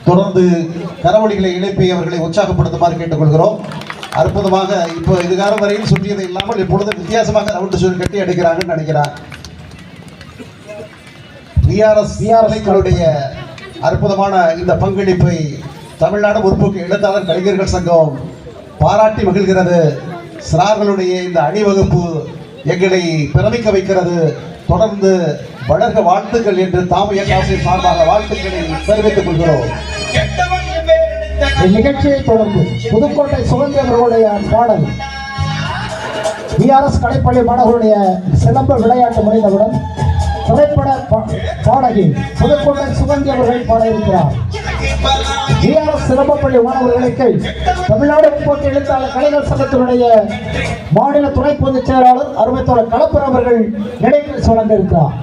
தொடர்ந்து கரவொலிகளை இணைப்பை அவர்களை உற்சாகப்படுத்துமாறு கேட்டுக்கொள்கிறோம். அற்புதமாக இப்போ இதுகாரம் வரையில் சுற்றியது இல்லாமல் இப்பொழுது வித்தியாசமாக ரவுண்டு சொல்லி கட்டி அடிக்கிறாங்கன்னு நினைக்கிறார். விஆர்எஸ்களுடைய அற்புதமான இந்த பங்களிப்பை தமிழ்நாடு முற்போக்கு எழுத்தாளர் கலைஞர்கள் சங்கம் பாராட்டி மகிழ்கிறது. சிறார்களுடைய இந்த அணிவகுப்பு எங்களை பிரமிக்க வைக்கிறது. தொடர்ந்து வளர்க வாழ்த்துக்கள் என்று தாமிய காசின் சார்பாக வாழ்த்துக்களை தெரிவித்துக் கொள்கிறோம். இந்நிகழ்ச்சியை தொடர்ந்து புதுக்கோட்டை சுகந்தி அவர்களுடைய பாடல் விஆர்எஸ் கலைப்பள்ளி மாணவர்களுடைய சிலம்ப விளையாட்டு முடிந்தவுடன் திரைப்பட பாடகி புதுக்கோட்டை சுகந்தி அவர்கள் பாட இருக்கிறார். விஆர்எஸ் சிலம்பப்பள்ளி மாணவர்களுக்கு தமிழ்நாடு முற்போக்கு எழுத்தாளர் கலைஞர் சங்கத்தினுடைய மாநில துணை பொதுச் செயலாளர் அருமைத்தோழர் களப்பர் அவர்கள் நினைவு வழங்க இருக்கிறார்.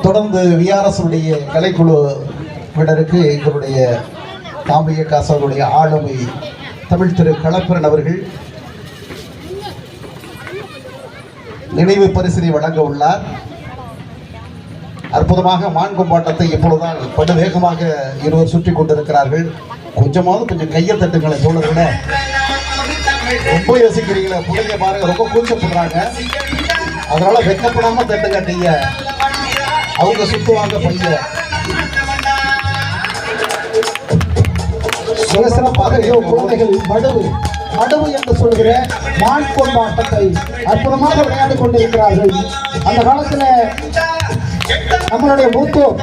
தொடர்ந்து விஆர்எஸ் உடைய கலைக்குழுவினருக்கு எங்களுடைய தாமிய காசவருடைய ஆளுமை தமிழ் திரு களப்பரன் அவர்கள் நினைவு பரிசினை வழங்க உள்ளார். அற்புதமாக மான்கொம்பாட்டத்தை இப்பொழுதுதான் படு வேகமாக இருவர் சுற்றி கொண்டிருக்கிறார்கள். கொஞ்சம் கையை தட்டுங்களை தோழர்களே, ரொம்ப யோசிக்கிறீங்களா? பிள்ளைங்க பாருங்க, ரொம்ப கூச்சப்படுறாங்க. அதனால வெக்கப்படாம தட்டுங்க. நீங்க அவங்க சுத்துவாங்க பைய குழந்தைகள் மடுவு என்று சொல்கிற மான் கொண்டாட்டத்தை அற்புதமாக விளையாடி கொண்டிருக்கிறார்கள். அந்த காலத்துல நம்மளுடைய மூத்தோர்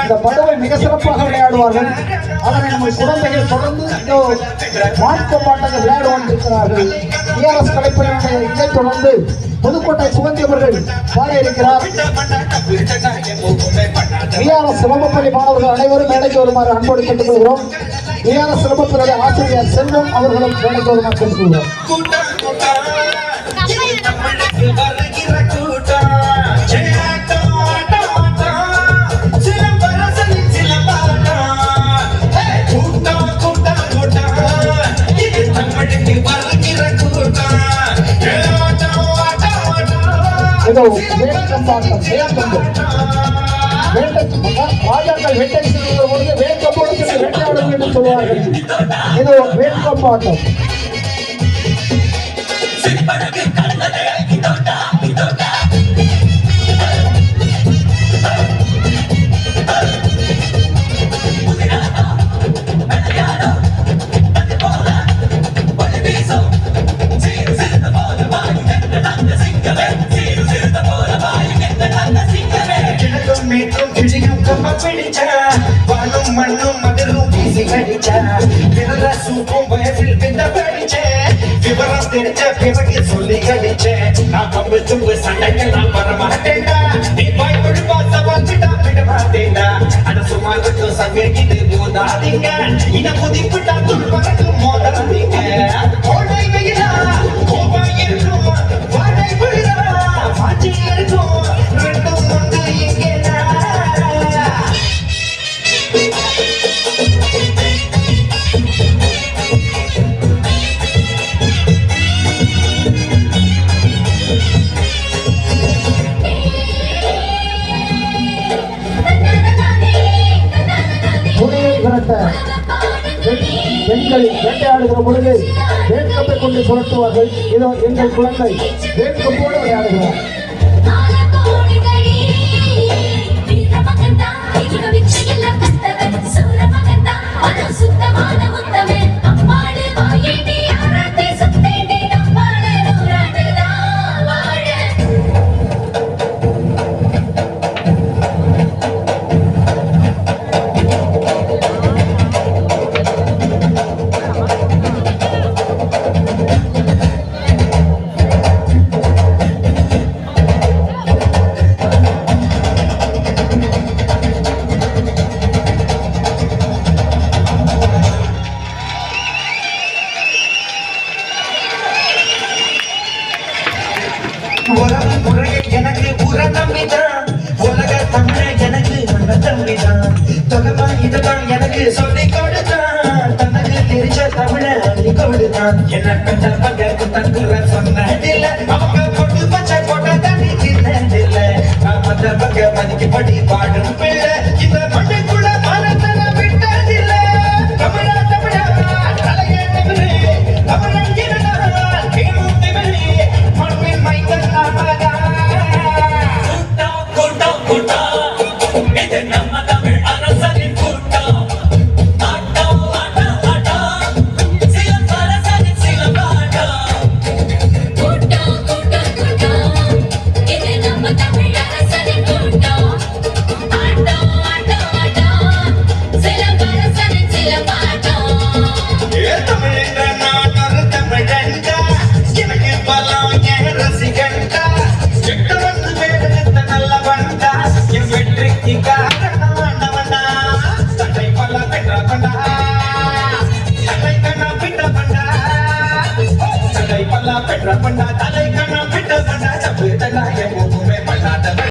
இந்த மடுவை மிக சிறப்பாக விளையாடுவார்கள். அதனை நம்ம குழந்தைகள் தொடர்ந்து இந்த மான் கொண்டாட்டத்தை விளையாடு கொண்டிருக்கிறார்கள். விஆர்எஸ் கலைப்பள்ளியினுடைய இதை தொடர்ந்து புதுக்கோட்டை சுகந்தி அவர்கள் பாட இருக்கிறார். விஆர்எஸ் சிலம்பப்பள்ளி மாணவர்கள் அனைவரும் மேடைக்கு வருமாறு அன்போடு கேட்டுக்கொள்கிறோம். விஆர்எஸ் சிலம்பப்பள்ளி ஆசிரியர் செல்வம் அவர்களும் மேடைக்கு வருமாறு கேட்டுக்கொள்கிறோம். ராஜாக்கள் வேட்டை செல்லும் பொழுது வேட்கப்போடு வேட்டையாடும் என்று சொல்வார்கள். இது வேட்கப்பாட்டம். மண்ணும் மதிலும் வீசி கடிச்ச பிறர சூப்பும் வயசில் பிந்த படிச்ச விவரம் தெரிஞ்ச பிறகு சொல்லி கடிச்ச நான் பம்பு தும்பு சண்டைகள் நான் வர மாட்டேன்டா. நீ பாய் முழுப்பா சவாச்சிட்டா விட மாட்டேன்டா. அட சுமார் மட்டும் சங்ககிட்டு போதாதீங்க. இன புதிப்புட்டா துள்பறக்கு மோதாதீங்க. கோடை வெயிலா கோபா இருக்கும் வாடை விழுதா மாற்றி இருக்கும் ரெண்டும் ஒன்று இங்கே பெண்கள் வேட்டையாடுகிற பொழுது வேட்கப்பை கொண்டு சுழற்றுவார்கள். இதோ எங்கள் குழந்தை வேட்கப்போடு விளையாடுகிறார். உறவு முறையை எனக்கு உற நம்பிதான் உலக தமிழ எனக்கு நல்ல தம்பிதான் தொகமா இதுதான் எனக்கு சொல்லி கொடுத்தான் தனக்கு தெரிஞ்ச தமிழ அள்ளி கொடுத்தான் என்ன பெற்ற பகற்கு தங்குற சொன்னதில்ல அவங்க பொட்டு பச்சை போட்ட தண்ணி தின்னதில்ல நான் மற்ற பக்க மதிக்கு படி பாடும் பிள்ளை இந்த மண்ணுக்குள்ள மரத்தன விட்டதில்ல தமிழா தமிழா தலைய தமிழே தமிழன் இருந்தால் கேளும் தமிழே மண்ணின் மைந்தன் நாமதா கூட்டம் கூட்டம் இது நம்ம தமிழ் அரசனின் கூட்டம் ஆட்டம் ஆட்டம் ஆட்டம் சிலம் அரசனின் சிலம் ஆட்டம் கூட்டம் கூட்டம் கூட்டம் இது நம்ம தமிழ் அரசனின் கூட்டம் ஆட்டம் ஆட்டம் ஆட்டம் சிலம்பரசனின் சிலம்பாட்டம் தமிழென்ற நான் ஒரு தமிழன்டா எனக்கு பலம் என் ரசிகன்டா எட்டு வந்து வேடெடுத்த நல்லவன்டா என் வெற்றிக்கு காரணமானவன்டா சட்டை பல பெற்ற பண்டா சட்டை கண்ணா பிட்ட பண்டா சட்டை பல பெற்ற பண்டா தலை